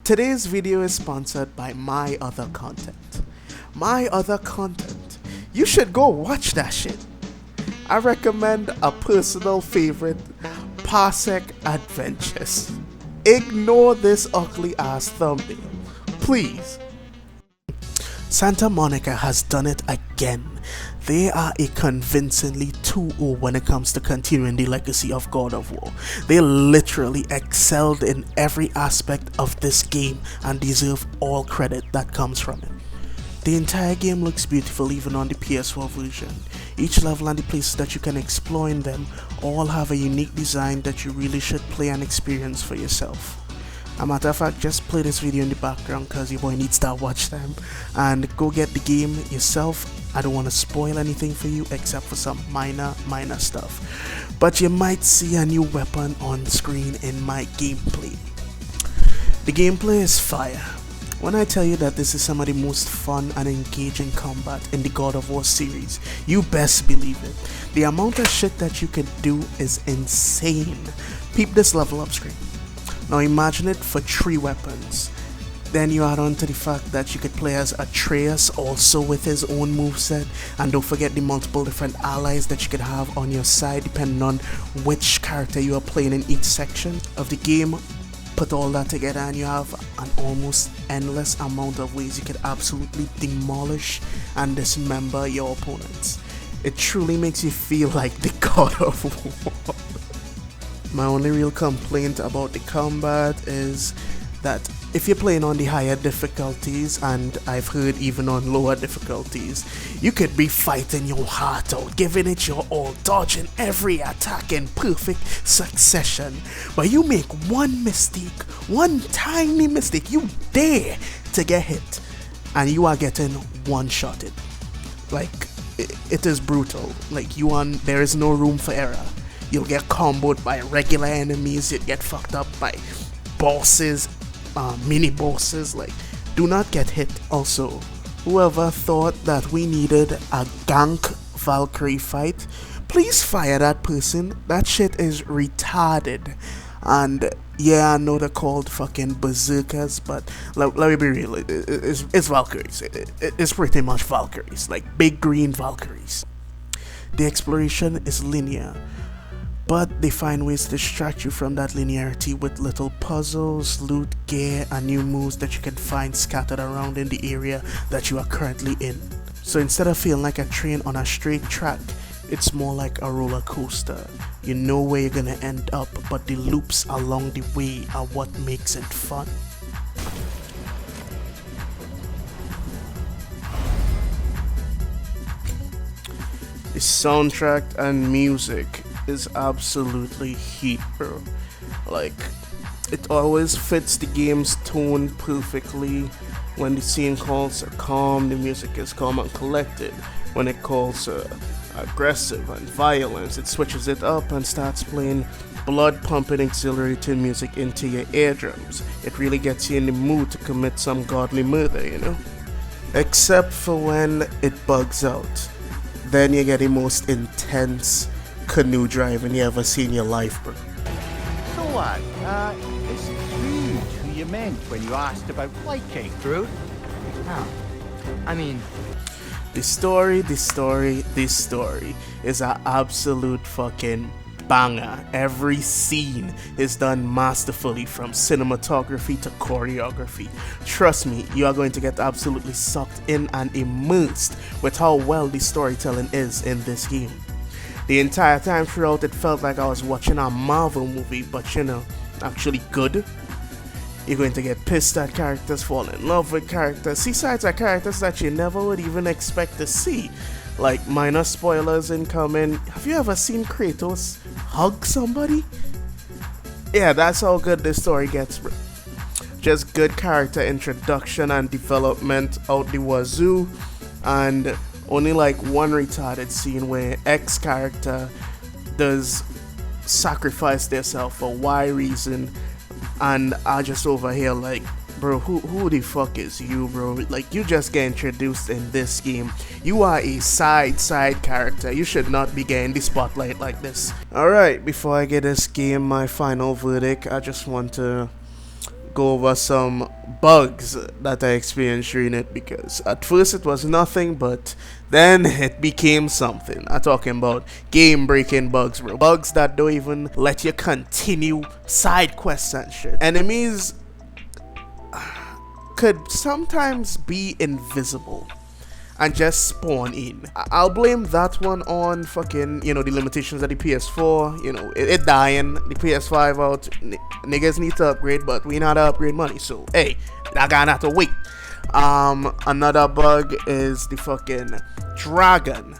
Today's video is sponsored by My Other Content. My Other Content. You should go watch that shit. I recommend a personal favorite, Parsec Adventures. Ignore this ugly ass thumbnail, please. Santa Monica has done it again. They are a convincingly 2-0 when it comes to continuing the legacy of God of War. They literally excelled in every aspect of this game and deserve all credit that comes from it. The entire game looks beautiful even on the PS4 version. Each level and the places that you can explore in them all have a unique design that you really should play and experience for yourself. As a matter of fact, just play this video in the background because your boy needs to watch them, and go get the game yourself. I don't want to spoil anything for you except for some minor stuff, but you might see a new weapon on screen in my gameplay. The gameplay is fire. When I tell you that this is some of the most fun and engaging combat in the God of War series, you best believe it. The amount of shit that you can do is insane. Peep this level up screen. Now imagine it for 3 weapons. Then you add on to the fact that you could play as Atreus also with his own moveset, and don't forget the multiple different allies that you could have on your side depending on which character you are playing in each section of the game. Put all that together and you have an almost endless amount of ways you could absolutely demolish and dismember your opponents. It truly makes you feel like the God of War. My only real complaint about the combat is that if you're playing on the higher difficulties, and I've heard even on lower difficulties, you could be fighting your heart out, giving it your all, dodging every attack in perfect succession. But you make one mistake, one tiny mistake, you dare to get hit, and you are getting one-shotted. Like, it is brutal. Like, there is no room for error. You'll get comboed by regular enemies, you'll get fucked up by bosses, mini bosses. Like, do not get hit. Also, whoever thought that we needed a gank Valkyrie fight, please fire that person. That shit is retarded. And yeah, I know they're called fucking berserkers, but let me be real, it's Valkyries. It's pretty much Valkyries, like big green Valkyries. The exploration is linear, but they find ways to distract you from that linearity with little puzzles, loot, gear, and new moves that you can find scattered around in the area that you are currently in. So instead of feeling like a train on a straight track, it's more like a roller coaster. You know where you're gonna end up, but the loops along the way are what makes it fun. The soundtrack and music is absolutely heat, bro. Like, it always fits the game's tone perfectly. When the scene calls are calm, the music is calm and collected. When it calls aggressive and violent, it switches it up and starts playing blood-pumping, exhilarating music into your eardrums. It really gets you in the mood to commit some godly murder, you know? Except for when it bugs out. Then you get the most intense canoe driving you ever seen in your life, bro. So what? Is Trude who you meant when you asked about Flight Cake, Trude? I mean... This story is an absolute fucking banger. Every scene is done masterfully, from cinematography to choreography. Trust me, you are going to get absolutely sucked in and immersed with how well the storytelling is in this game. The entire time throughout, it felt like I was watching a Marvel movie, but you know, actually good. You're going to get pissed at characters, fall in love with characters, see sides of characters that you never would even expect to see. Like, minor spoilers incoming. Have you ever seen Kratos hug somebody? Yeah, that's how good this story gets, bro. Just good character introduction and development out the wazoo, and only like one retarded scene where X character does sacrifice themselves for Y reason, and I just over here like, bro, who the fuck is you, bro? Like, you just get introduced in this game. You are a side character. You should not be getting the spotlight like this. Alright, before I get this game my final verdict, I just want to go over some bugs that I experienced during it, because at first it was nothing, but then it became something. I'm talking about game breaking bugs, bro. Bugs that don't even let you continue side quests and shit. Enemies could sometimes be invisible and just spawn in. I'll blame that one on fucking, the limitations of the PS4, it dying, the PS5 out, niggas need to upgrade, but we not upgrade money, so hey, I gotta have to wait. Another bug is the fucking dragon.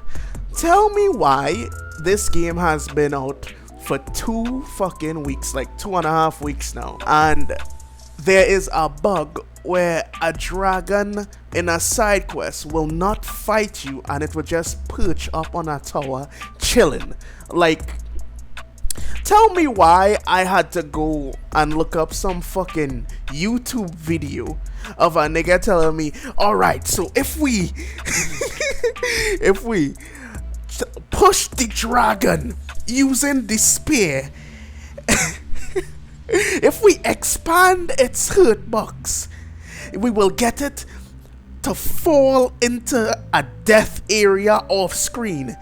Tell me why this game has been out for 2 fucking weeks, like 2.5 weeks now, and there is a bug where a dragon in a side quest will not fight you, and it will just perch up on a tower chilling. Like, tell me why I had to go and look up some fucking YouTube video of a nigga telling me, alright, so if we push the dragon using the spear, if we expand its hurt box, we will get it to fall into a death area off screen,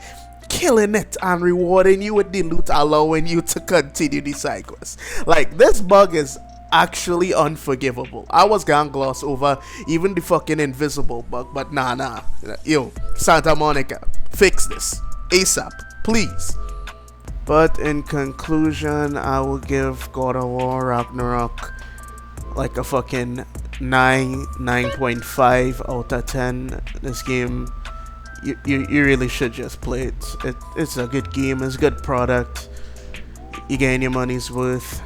killing it and rewarding you with the loot, allowing you to continue the side quest. Like, this bug is actually unforgivable. I was gonna gloss over even the fucking invisible bug, but nah. Yo, Santa Monica, fix this ASAP, please. But in conclusion, I will give God of War Ragnarok like a fucking 9.5 out of 10. This game, you really should just play it. It's a good game, it's a good product. You getting your money's worth.